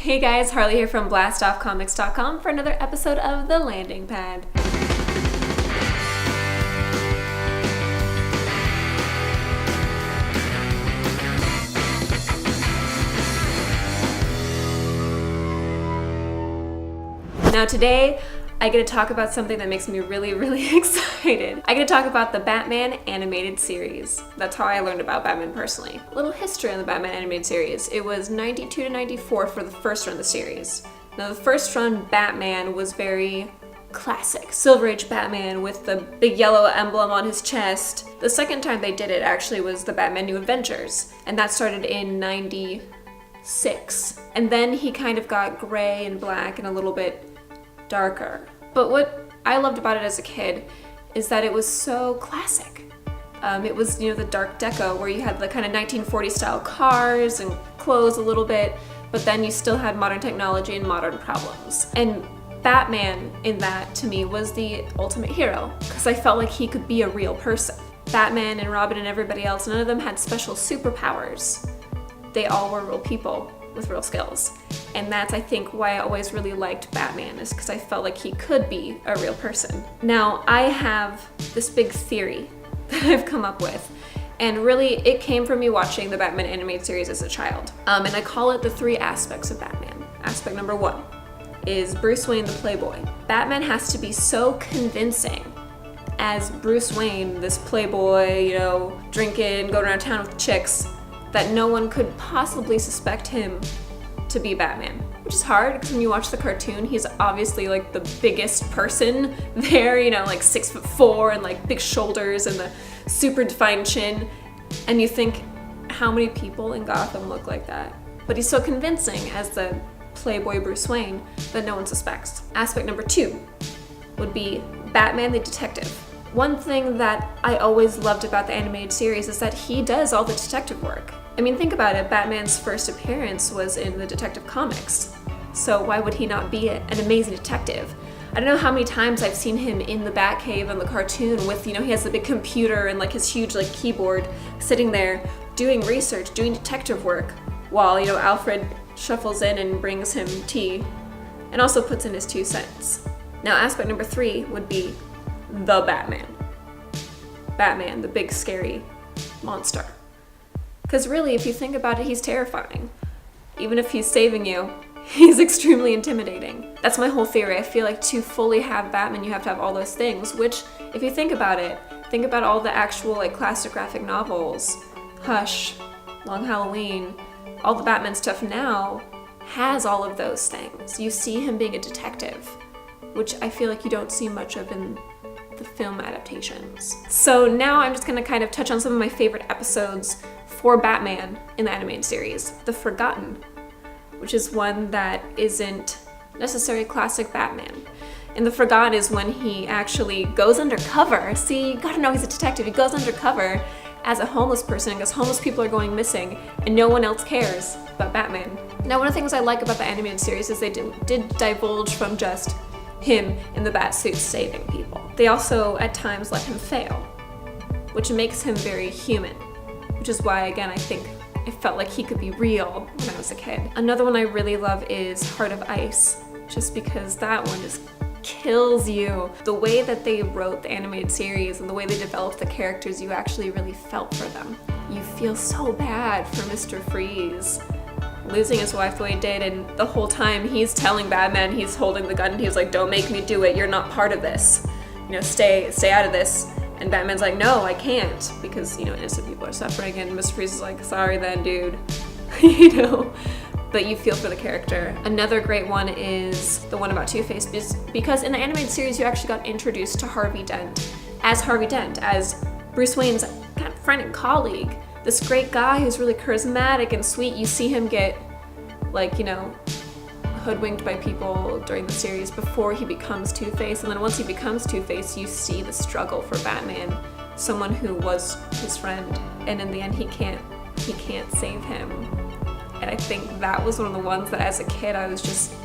Hey guys, Harley here from BlastoffComics.com for another episode of The Landing Pad. Now today, I get to talk about something that makes me really excited. I get to talk about the Batman animated series. That's how I learned about Batman personally. A little history on the Batman animated series. It was 92 to 94 for the first run of the series. Now the first run Batman was very classic. Silver Age Batman with the big yellow emblem on his chest. The second time they did it actually was the Batman New Adventures, and that started in 96. And then he kind of got gray and black and a little bit darker. But what I loved about it as a kid is that it was so classic. It was, the dark deco where you had the kind of 1940s style cars and clothes a little bit, but then you still had modern technology and modern problems. And Batman in that, to me, was the ultimate hero, because I felt like he could be a real person. Batman and Robin and everybody else, none of them had special superpowers. They all were real people with real skills. And that's, I think, why I always really liked Batman, is because I felt like he could be a real person. Now, I have this big theory that I've come up with, and really it came from me watching the Batman animated series as a child. And I call it the 3 aspects of Batman. Aspect number 1 is Bruce Wayne the Playboy. Batman has to be so convincing as Bruce Wayne, this playboy, drinking, going around town with chicks, that no one could possibly suspect him to be Batman. Which is hard, because when you watch the cartoon, he's obviously like the biggest person there, like 6'4" and like big shoulders and the super defined chin. And you think, how many people in Gotham look like that? But he's so convincing as the playboy Bruce Wayne that no one suspects. Aspect number 2 would be Batman the detective. One thing that I always loved about the animated series is that he does all the detective work. I mean, think about it, Batman's first appearance was in the Detective Comics. So why would he not be an amazing detective? I don't know how many times I've seen him in the Batcave in the cartoon with, he has the big computer and like his huge keyboard sitting there doing research, doing detective work, while, Alfred shuffles in and brings him tea and also puts in his 2 cents. Now, aspect number 3 would be the Batman. Batman, the big scary monster. Because really, if you think about it, he's terrifying. Even if he's saving you, he's extremely intimidating. That's my whole theory. I feel like to fully have Batman, you have to have all those things, which, if you think about it, think about all the actual classic graphic novels, Hush, Long Halloween, all the Batman stuff now has all of those things. You see him being a detective, which I feel like you don't see much of in the film adaptations. So now I'm just gonna kind of touch on some of my favorite episodes for Batman in the animated series. The Forgotten, which is one that isn't necessarily classic Batman. And The Forgotten is when he actually goes undercover. See, you gotta know he's a detective. He goes undercover as a homeless person because homeless people are going missing and no one else cares but Batman. Now, one of the things I like about the animated series is they did divulge from just him in the bat suit saving people. They also at times let him fail, which makes him very human, which is why, again, I think it felt like he could be real when I was a kid. Another one I really love is Heart of Ice, just because that one just kills you. The way that they wrote the animated series and the way they developed the characters, you actually really felt for them. You feel so bad for Mr. Freeze losing his wife the way he did, and the whole time he's telling Batman, he's holding the gun and he's like, don't make me do it, you're not part of this, stay out of this. And Batman's like, no, I can't, because innocent people are suffering, and Mr. Freeze is like, sorry then, dude. But you feel for the character. Another great one is the one about Two-Face, because in the animated series you actually got introduced to Harvey Dent, as Bruce Wayne's kind of friend and colleague. This great guy who's really charismatic and sweet. You see him get, hoodwinked by people during the series before he becomes Two-Face. And then once he becomes Two-Face, you see the struggle for Batman, someone who was his friend. And in the end, he can't save him. And I think that was one of the ones that as a kid, I was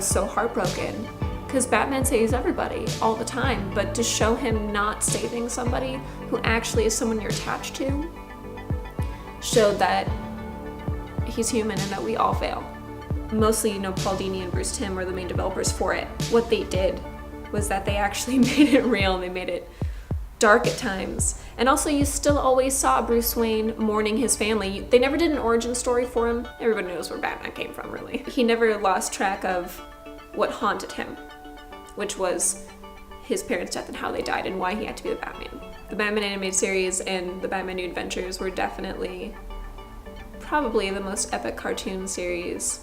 so heartbroken. Because Batman saves everybody all the time, but to show him not saving somebody who actually is someone you're attached to showed that he's human and that we all fail. mostly, Paul Dini and Bruce Timm were the main developers for it. What they did was that they actually made it real, and they made it dark at times. And also, you still always saw Bruce Wayne mourning his family. They never did an origin story for him. Everybody knows where Batman came from, really. He never lost track of what haunted him, which was his parents' death and how they died and why he had to be the Batman. The Batman animated series and the Batman New Adventures were definitely probably the most epic cartoon series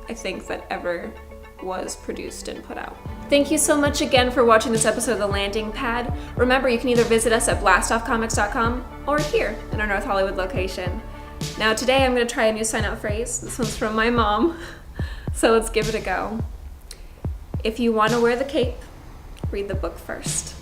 I think that ever was produced and put out. Thank you so much again for watching this episode of The Landing Pad. Remember, you can either visit us at blastoffcomics.com or here in our North Hollywood location. Now today I'm going to try a new sign-out phrase. This one's from my mom, so let's give it a go. If you want to wear the cape, read the book first.